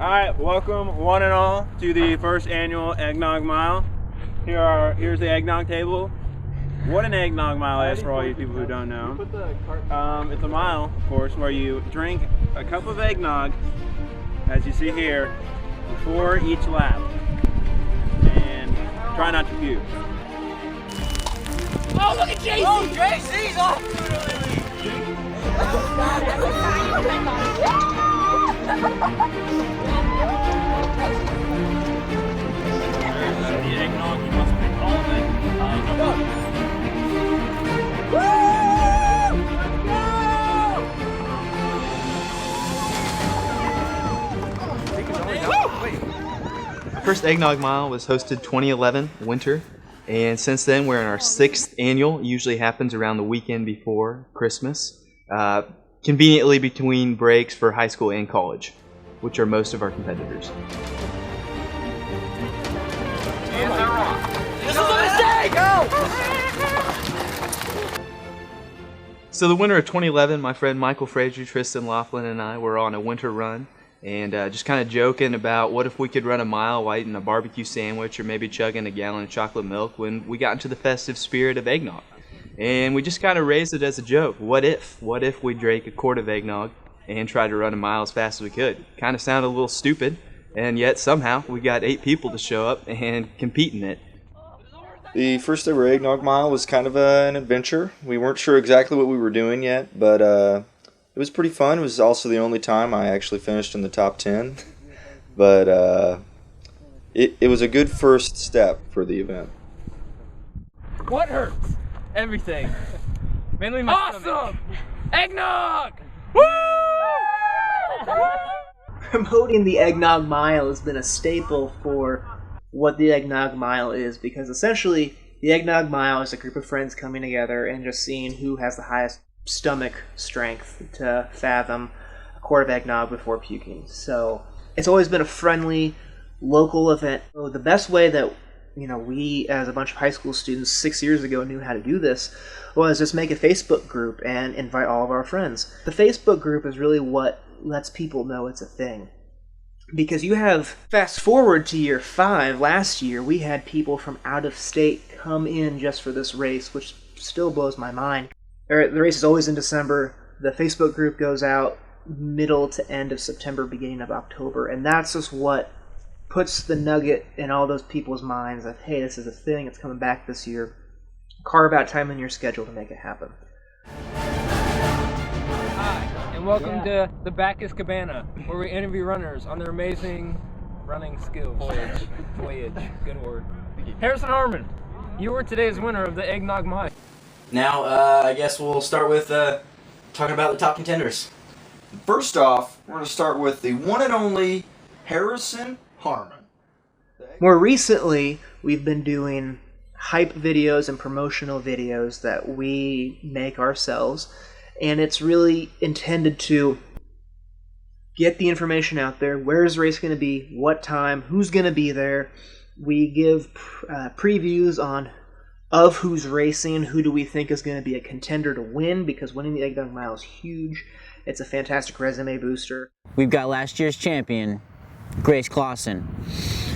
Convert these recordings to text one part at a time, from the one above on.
Alright, welcome one and all to the first annual Eggnog Mile. Here's the eggnog table. What an eggnog mile is for all you people who don't know. It's a mile, of course, where you drink a cup of eggnog, as you see here, before each lap. And try not to puke. Oh, look at JC! Oh, JC's off! The eggnog, you must pick all of it. First Eggnog Mile was hosted 2011 winter, and since then we're in our 6th annual. It usually happens around the weekend before Christmas, conveniently between breaks for high school and college, which are most of our competitors. And they're off. This is a mistake! Go! So the winter of 2011, my friend Michael Frazier, Tristan Laughlin, and I were on a winter run, and just kind of joking about what if we could run a mile while eating a barbecue sandwich or maybe chugging a gallon of chocolate milk when we got into the festive spirit of eggnog. And we just kind of raised it as a joke. What if we drank a quart of eggnog and tried to run a mile as fast as we could? Kind of sounded a little stupid, and yet somehow we got 8 people to show up and compete in it. The first ever Eggnog Mile was kind of an adventure. We weren't sure exactly what we were doing yet, but it was pretty fun. It was also the only time I actually finished in the top 10. But it was a good first step for the event. What hurts? Everything. Mainly my Awesome! stomach. Eggnog! Woo! Promoting the Eggnog Mile has been a staple for what the Eggnog Mile is, because essentially the Eggnog Mile is a group of friends coming together and just seeing who has the highest stomach strength to fathom a quart of eggnog before puking. So it's always been a friendly, local event. So the best way that we as a bunch of high school students 6 years ago knew how to do this was just make a Facebook group and invite all of our friends. The Facebook group is really what lets people know it's a thing. Because you have, fast forward to year 5, last year, we had people from out of state come in just for this race, which still blows my mind. The race is always in December. The Facebook group goes out middle to end of September, beginning of October, and that's just what puts the nugget in all those people's minds of, hey, this is a thing, it's coming back this year. Carve out time in your schedule to make it happen. Hi, and welcome to the Bacchus Cabana, where we interview runners on their amazing running skills. Voyage. Good word. Harrison Harmon, you were today's winner of the Eggnog Mile. Now, I guess we'll start with talking about the top contenders. First off, we're going to start with the one and only Harrison Harmon. More recently, we've been doing hype videos and promotional videos that we make ourselves, and it's really intended to get the information out there. Where's the race going to be? What time? Who's going to be there? We give previews of who's racing, who do we think is going to be a contender to win, because winning the Eggnog Mile is huge. It's a fantastic resume booster. We've got last year's champion, Grace Clausen.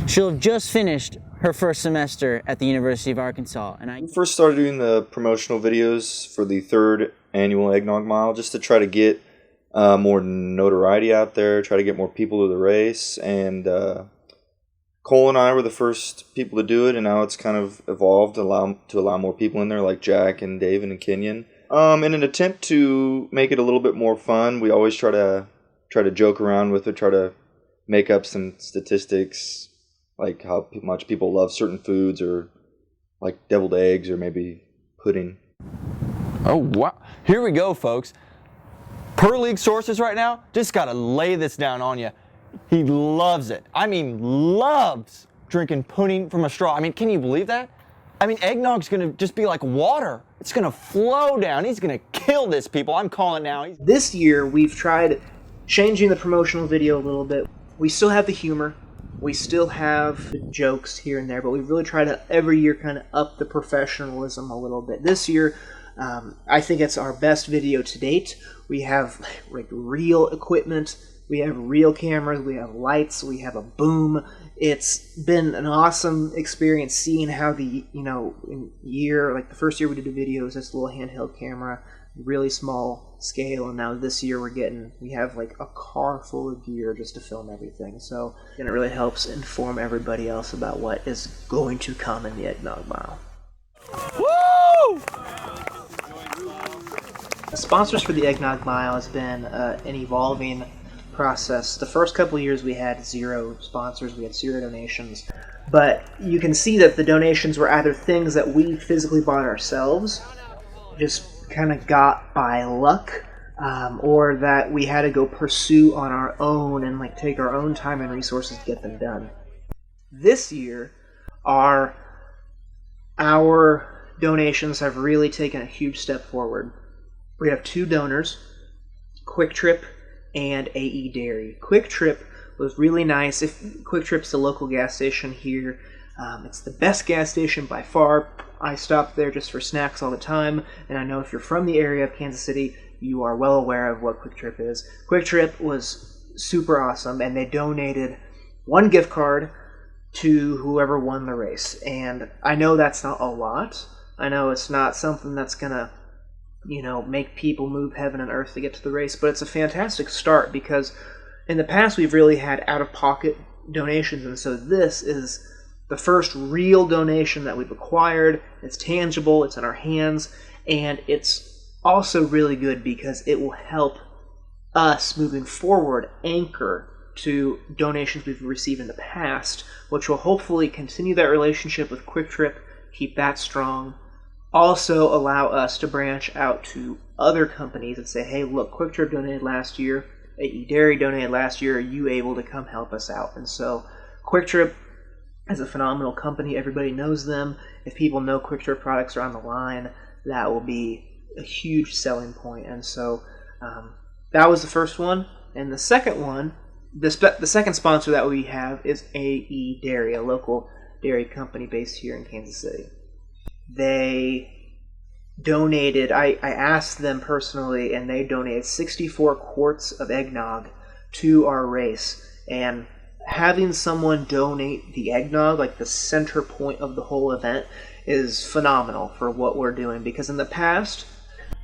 She'll have just finished her first semester at the University of Arkansas. We first started doing the promotional videos for the 3rd annual Eggnog Mile just to try to get more notoriety out there, try to get more people to the race, and Cole and I were the first people to do it, and now it's kind of evolved to allow more people in there, like Jack and David and Kenyon. In an attempt to make it a little bit more fun, we always try to joke around with it, try to make up some statistics, like how much people love certain foods, or like deviled eggs, or maybe pudding. Oh, wow. Here we go, folks. Per league sources right now, just got to lay this down on you. He loves it. I mean, loves drinking pudding from a straw. I mean, can you believe that? I mean, eggnog's going to just be like water. It's going to flow down. He's going to kill this, people. I'm calling now. This year, we've tried changing the promotional video a little bit. We still have the humor. We still have the jokes here and there, but we really try to every year kind of up the professionalism a little bit. This year, I think it's our best video to date. We have like real equipment. We have real cameras, we have lights, we have a boom. It's been an awesome experience seeing how the, the first year we did the video was this little handheld camera, really small scale, and now this year we have like a car full of gear just to film everything. So, and it really helps inform everybody else about what is going to come in the Eggnog Mile. Woo! Sponsors for the Eggnog Mile has been an evolving process. The first couple of years we had 0 sponsors, we had 0 donations, but you can see that the donations were either things that we physically bought ourselves, just kind of got by luck, or that we had to go pursue on our own and like take our own time and resources to get them done. This year, our donations have really taken a huge step forward. We have 2 donors, Quick Trip and AE Dairy. Quick Trip was really nice. Quick Trip's the local gas station here. It's the best gas station by far. I stop there just for snacks all the time, and I know if you're from the area of Kansas City, you are well aware of what Quick Trip is. Quick Trip was super awesome, and they donated 1 gift card to whoever won the race. And I know that's not a lot. I know it's not something that's gonna make people move heaven and earth to get to the race, but it's a fantastic start because in the past we've really had out-of-pocket donations, and so this is the first real donation that we've acquired. It's tangible, it's in our hands, and it's also really good because it will help us moving forward anchor to donations we've received in the past, which will hopefully continue that relationship with Quick Trip, keep that strong, also allow us to branch out to other companies and say, hey, look, Quick Trip donated last year, AE Dairy donated last year, are you able to come help us out? And so Quick Trip is a phenomenal company. Everybody knows them. If people know Quick Trip products are on the line, that will be a huge selling point. And so that was the first one. And the second one, the second sponsor that we have is AE Dairy, a local dairy company based here in Kansas City. They donated, I asked them personally, and they donated 64 quarts of eggnog to our race. And having someone donate the eggnog, like the center point of the whole event, is phenomenal for what we're doing. Because in the past,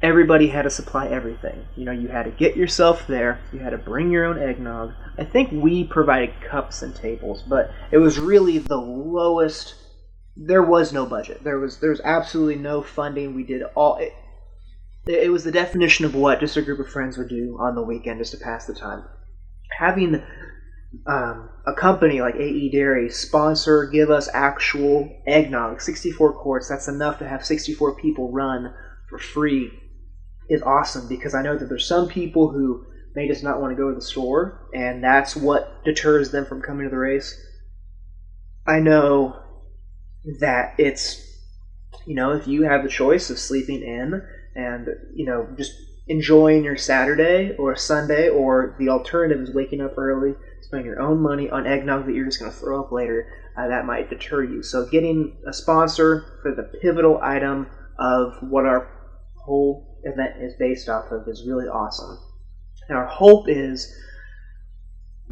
everybody had to supply everything. You had to get yourself there, you had to bring your own eggnog. I think we provided cups and tables, but it was really the lowest. There was no budget. There was absolutely no funding. We did all. It was the definition of what just a group of friends would do on the weekend just to pass the time. Having a company like AE Dairy sponsor, give us actual eggnog, 64 quarts, that's enough to have 64 people run for free, is awesome, because I know that there's some people who may just not want to go to the store, and that's what deters them from coming to the race. I know that it's, if you have the choice of sleeping in and, just enjoying your Saturday or Sunday, or the alternative is waking up early, spending your own money on eggnog that you're just going to throw up later, that might deter you. So getting a sponsor for the pivotal item of what our whole event is based off of is really awesome. And our hope is,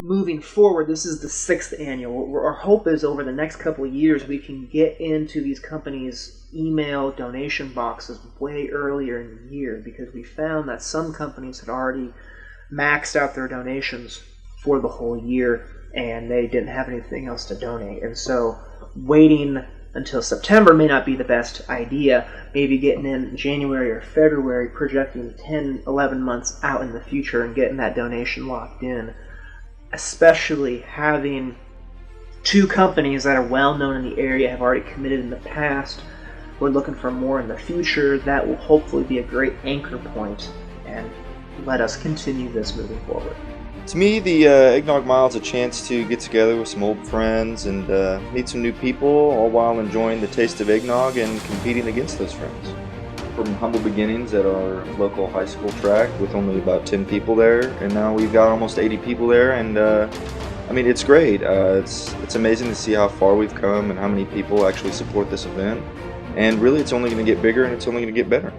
moving forward, this is the 6th annual. Our hope is over the next couple of years we can get into these companies' email donation boxes way earlier in the year, because we found that some companies had already maxed out their donations for the whole year and they didn't have anything else to donate. And so waiting until September may not be the best idea. Maybe getting in January or February, projecting 10, 11 months out in the future and getting that donation locked in. Especially having 2 companies that are well known in the area, have already committed in the past. We're looking for more in the future. That will hopefully be a great anchor point and let us continue this moving forward. To me, the Eggnog Mile is a chance to get together with some old friends and meet some new people, all while enjoying the taste of eggnog and competing against those friends. From humble beginnings at our local high school track with only about 10 people there, and now we've got almost 80 people there, and it's great. It's amazing to see how far we've come and how many people actually support this event, and really it's only going to get bigger and it's only going to get better.